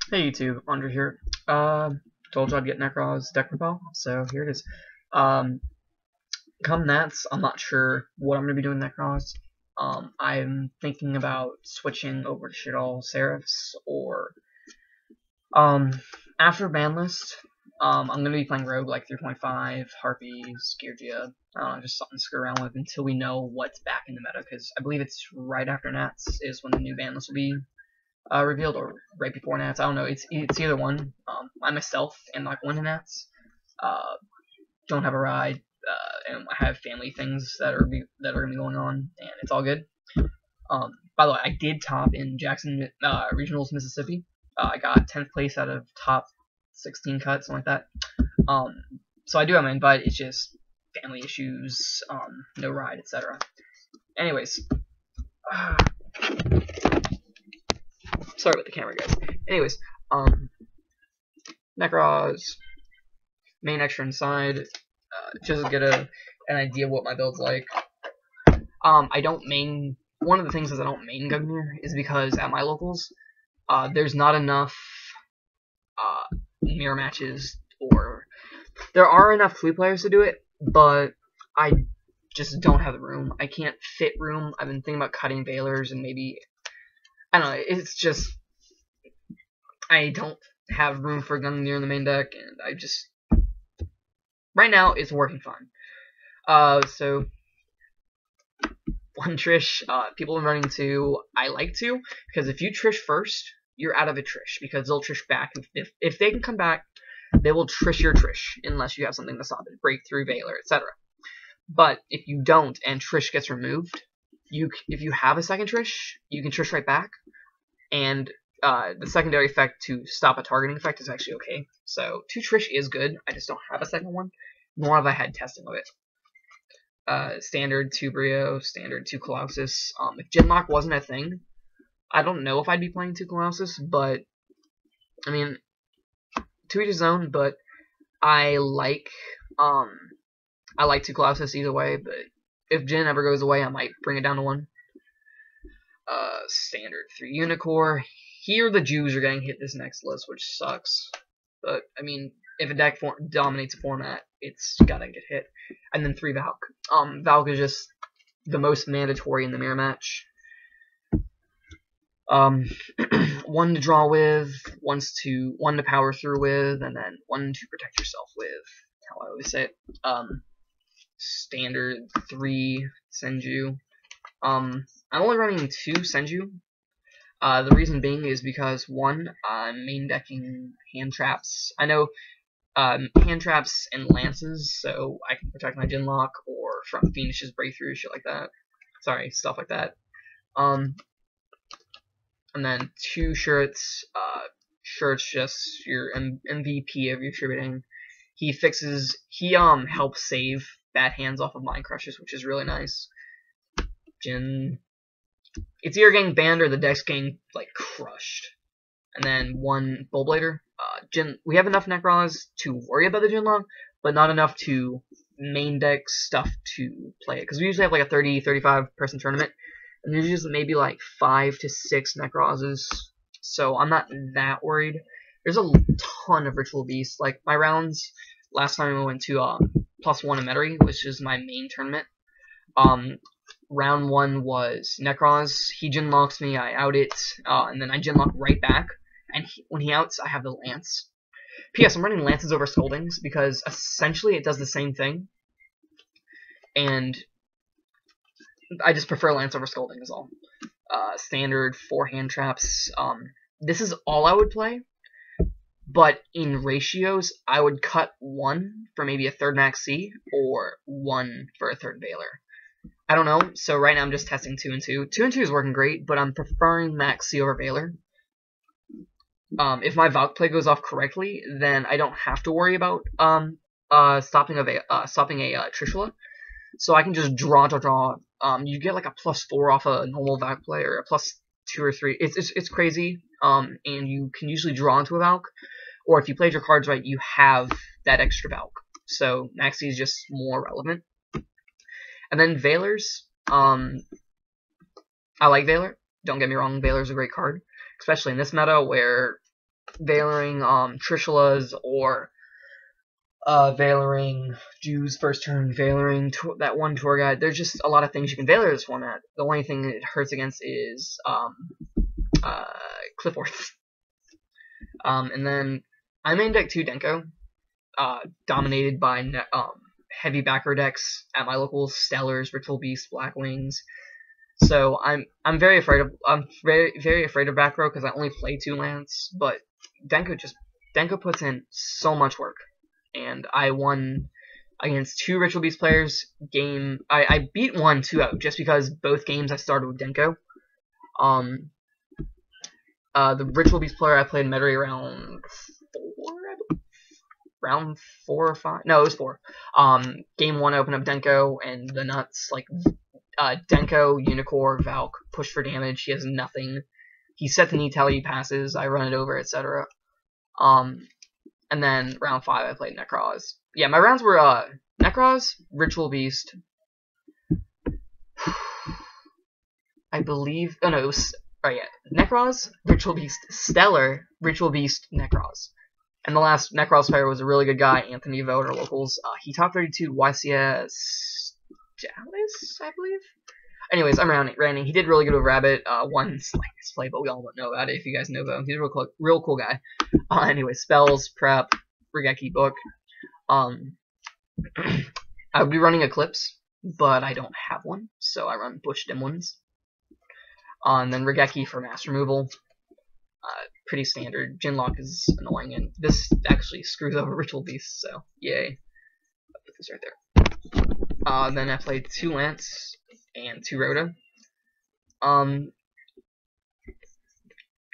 Hey YouTube, Andre here. Told you I'd get Nekroz deck repel, so here it is. Come Nats, I'm not sure what I'm gonna be doing Nekroz. I'm thinking about switching over to Shadol Seraphs or after ban list. I'm gonna be playing Rogue like 3.5, Harpies, Yugioh, just something to screw around with until we know what's back in the meta, because I believe it's right after Nats is when the new ban list will be revealed, or right before Nats. I don't know. It's either one. I myself am not going to Nats. Don't have a ride, and I have family things that are gonna be going on, and it's all good. By the way, I did top in Jackson Regionals, Mississippi. I got 10th place out of top 16 cuts, something like that. So I do have my invite. It's just family issues, no ride, etc. Anyways. Sorry about the camera, guys. Anyways, Nekroz, main extra inside, just to get an idea of what my build's like. I don't main, one of the things is I don't main Gungnir is because at my locals, there's not enough, mirror matches, or there are enough Flea players to do it, but I just don't have the room. I can't fit room. I've been thinking about cutting Veilers and maybe, I don't know, it's just, I don't have room for Gungnir in the main deck, and I just, right now, it's working fine. So, one Trish, people are running to, I like to, because if you Trish first, you're out of a Trish, because they'll Trish back. If they can come back, they will Trish your Trish, unless you have something to stop it, Breakthrough, Veiler, etc. But if you don't, and Trish gets removed, if you have a second Trish, you can Trish right back, and the secondary effect to stop a targeting effect is actually okay. So 2 Trish is good. I just don't have a second one, nor have I had testing of it. Standard 2 Brio, standard 2 Colossus. If Genlock wasn't a thing, I don't know if I'd be playing 2 Colossus, but I mean, to each his own. But I like 2 Colossus either way. But if Gen ever goes away, I might bring it down to 1. Standard 3 Unicorn. Here the Jews are getting hit this next list, which sucks. But, I mean, if a deck dominates a format, it's gotta get hit. And then 3 Valk. Valk is just the most mandatory in the mirror match. 1 to draw with, 1 to power through with, and then 1 to protect yourself with. How I always say it. Standard 3 Senju. I'm only running 2 Senju. The reason being is because, 1, I'm main decking hand traps. I know hand traps and lances, so I can protect my Genlock or from Phoenix's Breakthrough, shit like that. Sorry, stuff like that. And then 2 shirts. Shirts just your MVP of your tributing. He helps save bad hands off of Mind Crushers, which is really nice. It's either getting banned or the deck's getting, like, crushed. And then 1 Bullblader. We have enough Nekroz to worry about the Genlock, but not enough to main deck stuff to play it. Because we usually have, like, a 30-35 person tournament, and there's usually maybe, like, 5 to 6 Nekrozes. So I'm not that worried. There's a ton of Ritual Beasts. Like, my rounds, last time I went to +1 in Metairie, which is my main tournament. Round 1 was Nekroz. He Genlocks me, I out it, and then I Genlock right back. And when he outs, I have the Lance. P.S. I'm running Lances over Scoldings because essentially it does the same thing. And I just prefer Lance over Scolding is all. Standard 4 hand traps. This is all I would play. But in ratios, I would cut 1 for maybe a 3rd Max C, or 1 for a 3rd Veiler. I don't know, so right now I'm just testing 2 and 2. 2 and 2 is working great, but I'm preferring Max C over Veiler. If my Valk play goes off correctly, then I don't have to worry about stopping a Trishula. So I can just draw. You get like a +4 off a normal Valk play, or a +2 or 3. It's crazy. And you can usually draw into a Valk, or if you played your cards right, you have that extra Valk. So Max C is just more relevant. And then Veilers. I like Veiler. Don't get me wrong, Veiler's a great card, especially in this meta where Veiling Trishulas, or Veiling Dew's first turn, Veiling that one tour guide. There's just a lot of things you can Veiler this format. The only thing it hurts against is Cliffworth. And then I main deck 2 Denko, dominated by heavy backer decks at my locals: Stellars, Ritual Beast, Black Wings. So I'm very afraid of back row because I only play 2 lands, but Denko puts in so much work, and I won against 2 Ritual Beast players. I beat 1 2-0 just because both games I started with Denko. The Ritual Beast player I played Metairie round 4 or 5. No, it was 4. Game 1 I opened up Denko, and the nuts like Denko, Unicorn, Valk, push for damage. He has nothing. He set the need tally, he passes, I run it over, etc. And then round 5 I played Nekroz. Yeah, my rounds were Nekroz, Ritual Beast. I believe. Oh no, it was. Oh yeah, Nekroz, Ritual Beast, Stellar, Ritual Beast, Nekroz. And the last Nekroz player was a really good guy, Anthony Voter, locals. He top 32 YCS Dallas, I believe. Anyways, I'm rounding. He did really good with Rabbit. One Slackness play, but we all don't know about it if you guys know about him. He's a real cool guy. Anyway, spells, prep, Regeki book. I would be running Eclipse, but I don't have one, so I run Bush Dim ones. And then Regeki for mass removal. Pretty standard. Jinlock is annoying, and this actually screws over Ritual Beast, so yay. I'll put this right there. Then I played 2 Lance and 2 Rhoda.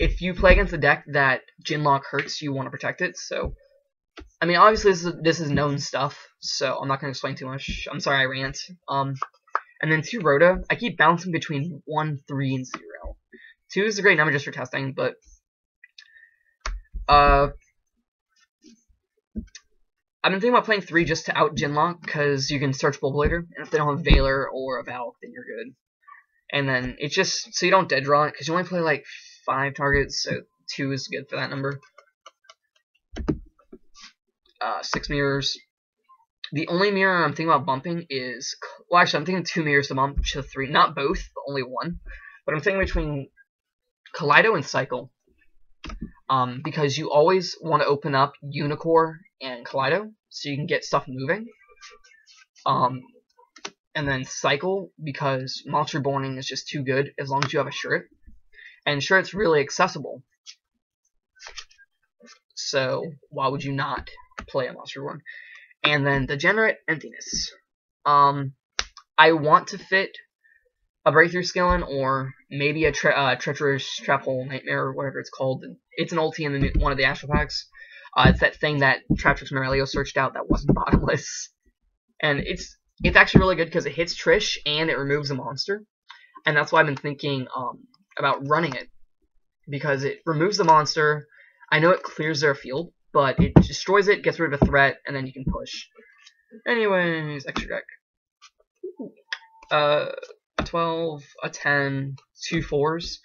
If you play against a deck that Jinlock hurts, you want to protect it, so I mean, obviously this is known stuff, so I'm not going to explain too much. I'm sorry I rant. And then 2 Rhoda. I keep bouncing between 1, 3, and 0. 2 is a great number just for testing, but I've been thinking about playing 3 just to out Jinlock, because you can search Bullblader, and if they don't have Veiler or a Valk, then you're good. And then it's just so you don't dead draw it, because you only play like 5 targets, so 2 is good for that number. 6 mirrors. The only mirror I'm thinking about bumping is, well, actually, I'm thinking 2 mirrors to bump to 3. Not both, but only 1. But I'm thinking between Kaleido and Cycle. Because you always want to open up Unicorn and Kaleido, so you can get stuff moving. And then Cycle, because Monster Borning is just too good as long as you have a shirt. And shirt's really accessible. So why would you not play a Monster Born? And then Degenerate Emptiness. I want to fit a Breakthrough Skillin, or maybe a Treacherous Trap Hole Nightmare, or whatever it's called. It's an ulti in one of the Astral Packs. It's that thing that Traptrix Morelio searched out that wasn't bottomless. And it's actually really good because it hits Trish and it removes a monster. And that's why I've been thinking about running it. Because it removes the monster. I know it clears their field, but it destroys it, gets rid of a threat, and then you can push. Anyways, extra deck. A 12, a 10, 2 4s.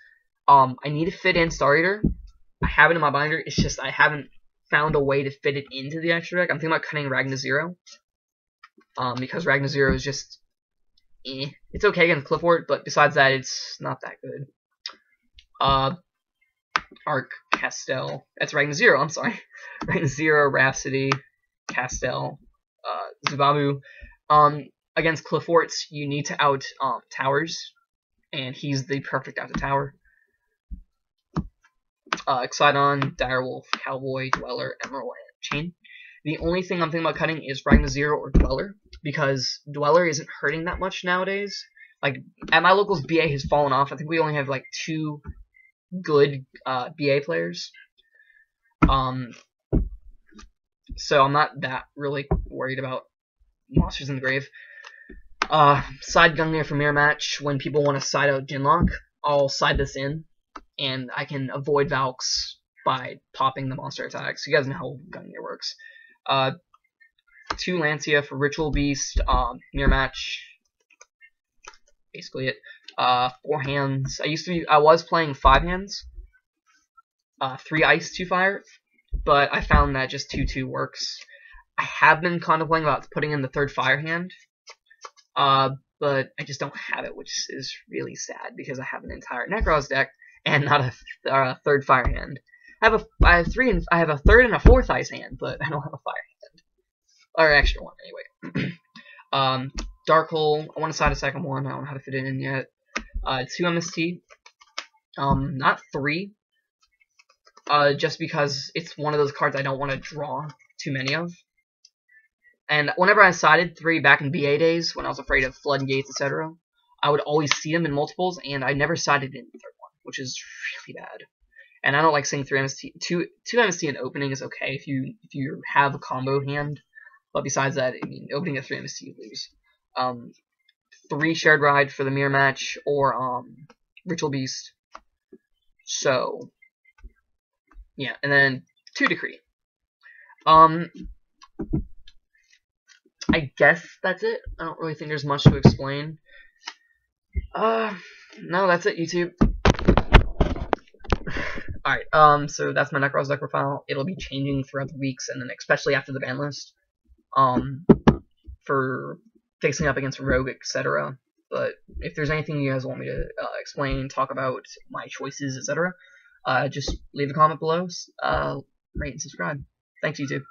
I need to fit in Star Eater. I have it in my binder. It's just I haven't found a way to fit it into the extra deck. I'm thinking about cutting Ragna Zero. Because Ragna Zero is just it's okay against Clifford, but besides that, it's not that good. Arc, Castel. That's Ragna Zero, I'm sorry. Ragna Zero, Rhapsody, Castel, Zubabu. Against Clifforts, you need to out Towers, and he's the perfect out to tower. Excidon, Direwolf, Cowboy, Dweller, Emerald, and Chain. The only thing I'm thinking about cutting is Ragna Zero or Dweller, because Dweller isn't hurting that much nowadays. Like, at my locals, BA has fallen off. I think we only have, like, 2 good BA players. So I'm not that really worried about Monsters in the Grave. Side Gungnir for Mirror Match. When people want to side out Jinlock, I'll side this in, and I can avoid Valks by popping the monster attacks. You guys know how Gungnir works. 2 Lancia for Ritual Beast, Mirror Match. Basically it. 4 hands. I was playing 5 hands. 3 ice, 2 fire, but I found that just 2/2 works. I have been contemplating about putting in the 3rd fire hand, but I just don't have it, which is really sad because I have an entire Nekroz deck and not a 3rd fire hand. I have a 3rd and a 4th ice hand, but I don't have a fire hand, or extra one anyway. Dark Hole. I want to side a second one. I don't know how to fit it in yet. 2 MST. Not 3. Just because it's one of those cards I don't want to draw too many of. And whenever I sided 3 back in BA days, when I was afraid of floodgates, etc., I would always see them in multiples, and I never sided in the 3rd one, which is really bad. And I don't like seeing 3 MST. 2 MST in opening is okay if you have a combo hand, but besides that, I mean, opening at 3 MST you lose. 3 Shared Ride for the mirror match, or Ritual Beast. So yeah, and then 2 Decree. I guess that's it. I don't really think there's much to explain. No, that's it, YouTube. Alright, so that's my Nekroz deck profile. It'll be changing throughout the weeks, and then especially after the ban list. For facing up against Rogue, etc. But if there's anything you guys want me to explain, talk about my choices, etc., just leave a comment below, rate and subscribe. Thanks, YouTube.